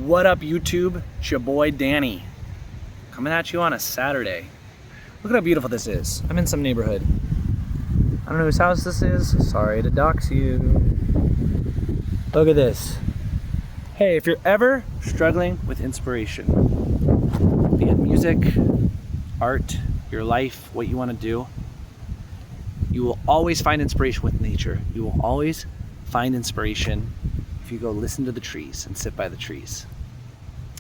What up, YouTube? It's your boy Danny, coming at you on a Saturday. Look at how beautiful this is. I'm in some neighborhood. I don't know whose house this is. Sorry to dox you. Look at this. Hey, if you're ever struggling with inspiration, be it music, art, your life, what you want to do, you will always find inspiration with nature. You will always find inspiration if you go listen to the trees and sit by the trees.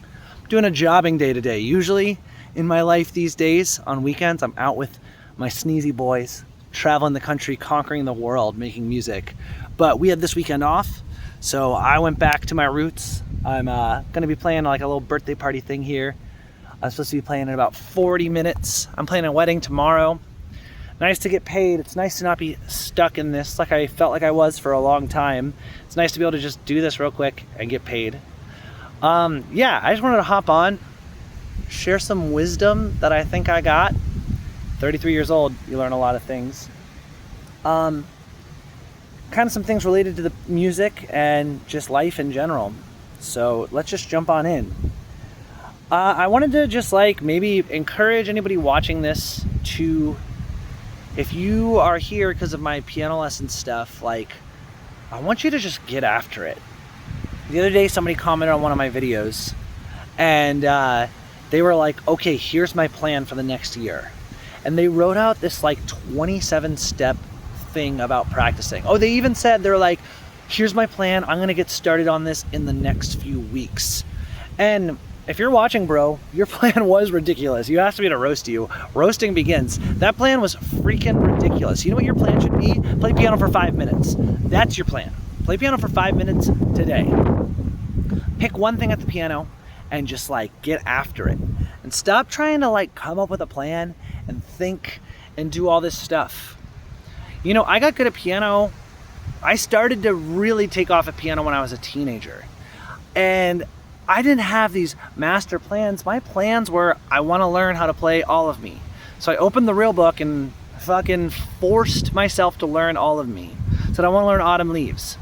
I'm doing a jobbing day today. Usually in my life these days, on weekends, I'm out with my sneezy boys, traveling the country, conquering the world, making music. But we had this weekend off, so I went back to my roots. I'm gonna be playing like a little birthday party thing here. I'm supposed to be playing in about 40 minutes. I'm playing a wedding tomorrow. Nice to get paid. It's nice to not be stuck in this like I felt like I was for a long time. It's nice to be able to just do this real quick and get paid. Yeah, I just wanted to hop on, share some wisdom that I think I got. 33 years old, you learn a lot of things. Kind of some things related to the music and just life in general. So let's just jump on in. I wanted to just maybe encourage anybody watching this to, if you are here because of my piano lesson stuff, I want you to just get after it. The other day, somebody commented on one of my videos, and they were like, okay, here's my plan for the next year. And they wrote out this 27-step thing about practicing. Oh, they even said, they're like, here's my plan. I'm gonna get started on this in the next few weeks. And if you're watching, bro, your plan was ridiculous. You asked me to roast you. Roasting begins. That plan was freaking ridiculous. You know what your plan should be? Play piano for 5 minutes. That's your plan. Play piano for 5 minutes today. Pick one thing at the piano and just get after it. And stop trying to come up with a plan and think and do all this stuff. You know, I got good at piano. I started to really take off at piano when I was a teenager. And I didn't have these master plans. My plans were, I want to learn how to play all of me. So I opened the real book and fucking forced myself to learn all of me. Said, I want to learn Autumn Leaves.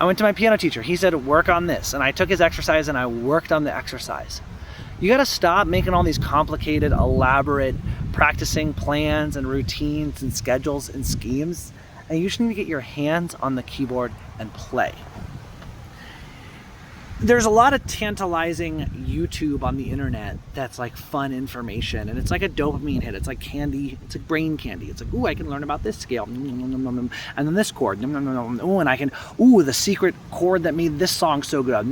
I went to my piano teacher. He said, work on this. And I took his exercise and I worked on the exercise. You got to stop making all these complicated, elaborate practicing plans and routines and schedules and schemes. And you just need to get your hands on the keyboard and play. There's a lot of tantalizing YouTube on the internet that's fun information, and it's like a dopamine hit. It's like candy. It's like brain candy. It's like, ooh, I can learn about this scale, and then this chord, ooh, and I can, ooh, the secret chord that made this song so good.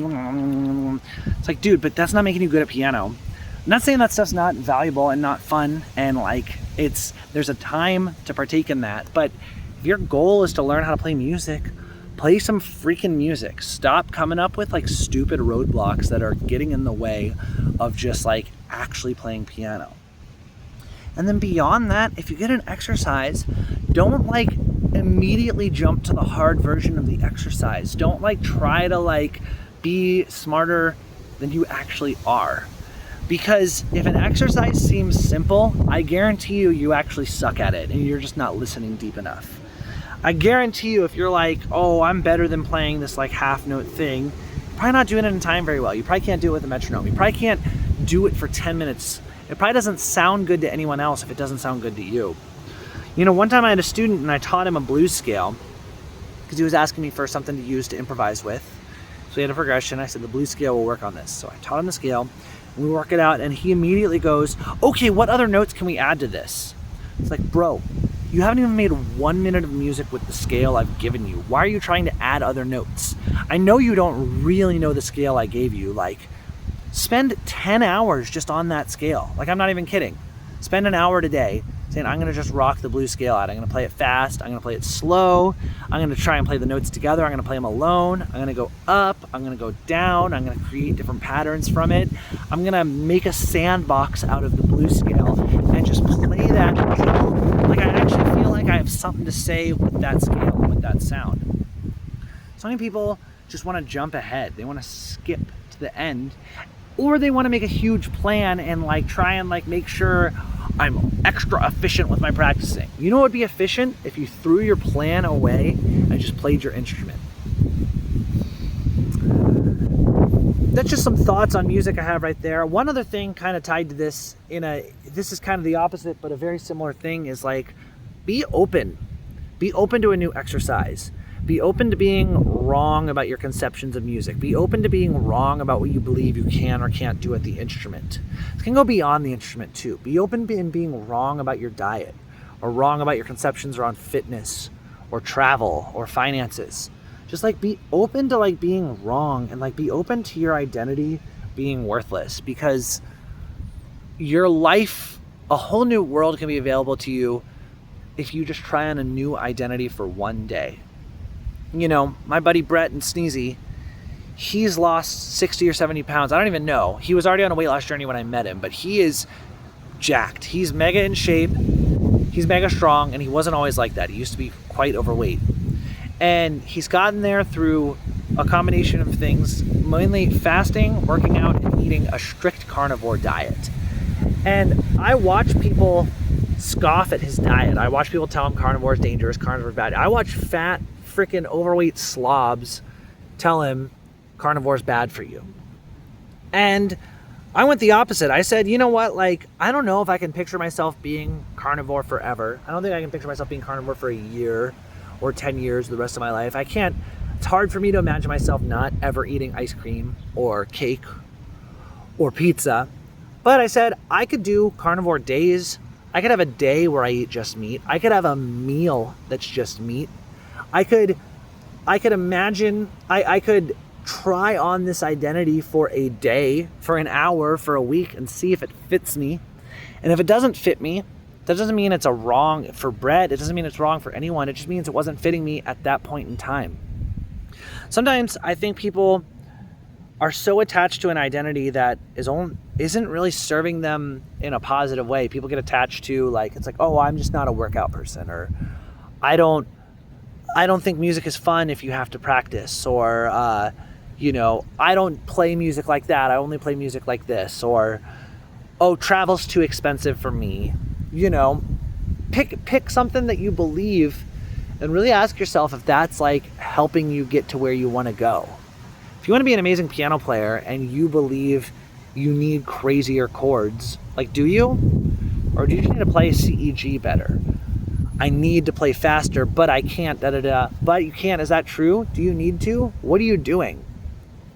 It's like, dude, but that's not making you good at piano. I'm not saying that stuff's not valuable and not fun, and there's a time to partake in that. But if your goal is to learn how to play music, play some freaking music. Stop coming up with stupid roadblocks that are getting in the way of just actually playing piano. And then beyond that, if you get an exercise, don't immediately jump to the hard version of the exercise. Don't try to be smarter than you actually are. Because if an exercise seems simple, I guarantee you actually suck at it and you're just not listening deep enough. I guarantee you if you're oh, I'm better than playing this half note thing, you're probably not doing it in time very well. You probably can't do it with a metronome. You probably can't do it for 10 minutes. It probably doesn't sound good to anyone else if it doesn't sound good to you. You know, one time I had a student and I taught him a blues scale because he was asking me for something to use to improvise with. So he had a progression. I said, the blues scale will work on this. So I taught him the scale and we work it out and he immediately goes, okay, what other notes can we add to this? It's like, bro, you haven't even made 1 minute of music with the scale I've given you. Why are you trying to add other notes? I know you don't really know the scale I gave you. Spend 10 hours just on that scale. I'm not even kidding. Spend an hour today saying, I'm gonna just rock the blues scale out. I'm gonna play it fast, I'm gonna play it slow, I'm gonna try and play the notes together, I'm gonna play them alone, I'm gonna go up, I'm gonna go down, I'm gonna create different patterns from it. I'm gonna make a sandbox out of the blues scale and just play that I actually feel I have something to say with that scale and with that sound. So many people just want to jump ahead. They want to skip to the end, or they want to make a huge plan and try and make sure I'm extra efficient with my practicing. You know what would be efficient? If you threw your plan away and just played your instrument. That just some thoughts on music I have right there. One other thing kind of tied to this this is kind of the opposite, but a very similar thing, is like, be open. Be open to a new exercise. Be open to being wrong about your conceptions of music. Be open to being wrong about what you believe you can or can't do at the instrument. It can go beyond the instrument too. Be open in being wrong about your diet, or wrong about your conceptions around fitness or travel or finances. Just like be open to like being wrong, and like be open to your identity being worthless, because your life, a whole new world can be available to you if you just try on a new identity for one day. You know, my buddy Brett and Sneezy, he's lost 60 or 70 pounds. I don't even know. He was already on a weight loss journey when I met him, but he is jacked. He's mega in shape. He's mega strong, and he wasn't always like that. He used to be quite overweight. And he's gotten there through a combination of things, mainly fasting, working out, and eating a strict carnivore diet. And I watch people scoff at his diet. I watch people tell him carnivore is dangerous, carnivore is bad. I watch fat, freaking overweight slobs tell him carnivore is bad for you. And I went the opposite. I said, you know what, like, I don't know if I can picture myself being carnivore forever. I don't think I can picture myself being carnivore for a year or 10 years the rest of my life. I can't. It's hard for me to imagine myself not ever eating ice cream or cake or pizza. But I said I could do carnivore days. I could have a day where I eat just meat. I could have a meal that's just meat. I could imagine, I could try on this identity for a day, for an hour, for a week, and see if it fits me. And if it doesn't fit me, that doesn't mean it's a wrong for Brett. It doesn't mean it's wrong for anyone. It just means it wasn't fitting me at that point in time. Sometimes I think people are so attached to an identity that isn't really serving them in a positive way. People get attached to, like, it's like, oh, I'm just not a workout person, or I don't think music is fun if you have to practice, or you know, I don't play music like that. I only play music like this, or oh, travel's too expensive for me. You know, pick something that you believe, and really ask yourself if that's like helping you get to where you want to go. If you want to be an amazing piano player and you believe you need crazier chords, like, do you? Or do you just need to play CEG better? I need to play faster, but I can't, But you can't, is that true? Do you need to? What are you doing?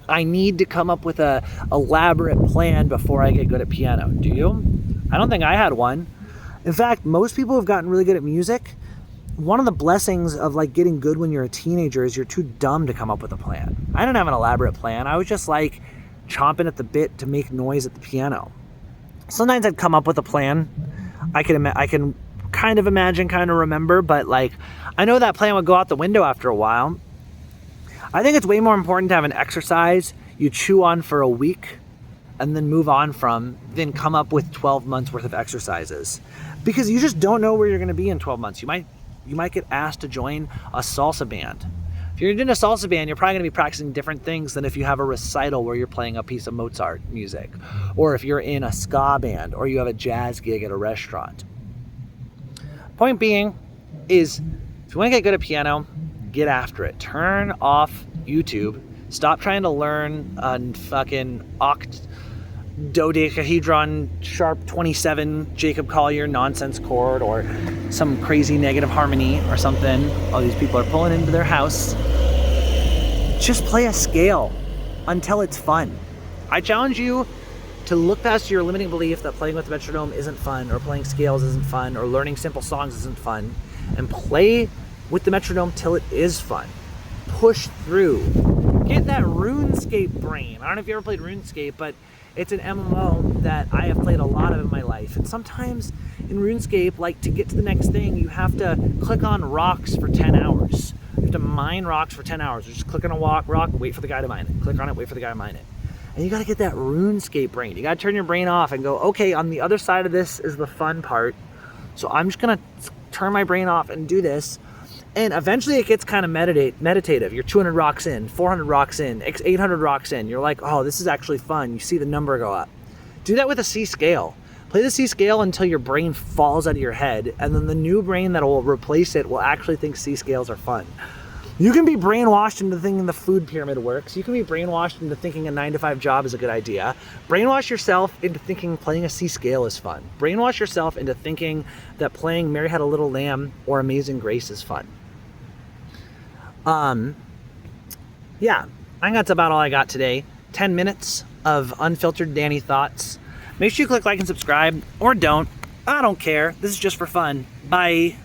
I need to come up with a elaborate plan before I get good at piano. Do you? I don't think I had one. In fact, most people who've gotten really good at music, one of the blessings of like getting good when you're a teenager is you're too dumb to come up with a plan. I didn't have an elaborate plan. I was just like chomping at the bit to make noise at the piano. Sometimes I'd come up with a plan. I can kind of imagine, kind of remember, but like I know that plan would go out the window after a while. I think it's way more important to have an exercise you chew on for a week and then move on from, than come up with 12 months worth of exercises, because you just don't know where you're going to be in 12 months. You might get asked to join a salsa band. If you're in a salsa band, you're probably going to be practicing different things than if you have a recital where you're playing a piece of Mozart music, or if you're in a ska band, or you have a jazz gig at a restaurant. Point being is, if you want to get good at piano, get after it. Turn off YouTube. Stop trying to learn a fucking dodecahedron sharp 27 Jacob Collier nonsense chord, or some crazy negative harmony or something. All these people are pulling into their house. Just play a scale until it's fun. I challenge you to look past your limiting belief that playing with the metronome isn't fun, or playing scales isn't fun, or learning simple songs isn't fun, and play with the metronome till it is fun. Push through. Get that RuneScape brain. I don't know if you ever played RuneScape, but it's an MMO that I have played a lot of in my life. And sometimes in RuneScape, like, to get to the next thing, you have to click on rocks for 10 hours. You have to mine rocks for 10 hours. You just click on a rock, wait for the guy to mine it. Click on it, wait for the guy to mine it. And you got to get that RuneScape brain. You got to turn your brain off and go, okay, on the other side of this is the fun part. So I'm just going to turn my brain off and do this. And eventually it gets kind of meditative. You're 200 rocks in, 400 rocks in, 800 rocks in. You're like, oh, this is actually fun. You see the number go up. Do that with a C scale. Play the C scale until your brain falls out of your head, and then the new brain that will replace it will actually think C scales are fun. You can be brainwashed into thinking the food pyramid works. You can be brainwashed into thinking a 9-to-5 job is a good idea. Brainwash yourself into thinking playing a C scale is fun. Brainwash yourself into thinking that playing Mary Had a Little Lamb or Amazing Grace is fun. Yeah, I think that's about all I got today. 10 minutes of unfiltered Danny thoughts. Make sure you click like and subscribe, or don't. I don't care. This is just for fun. Bye.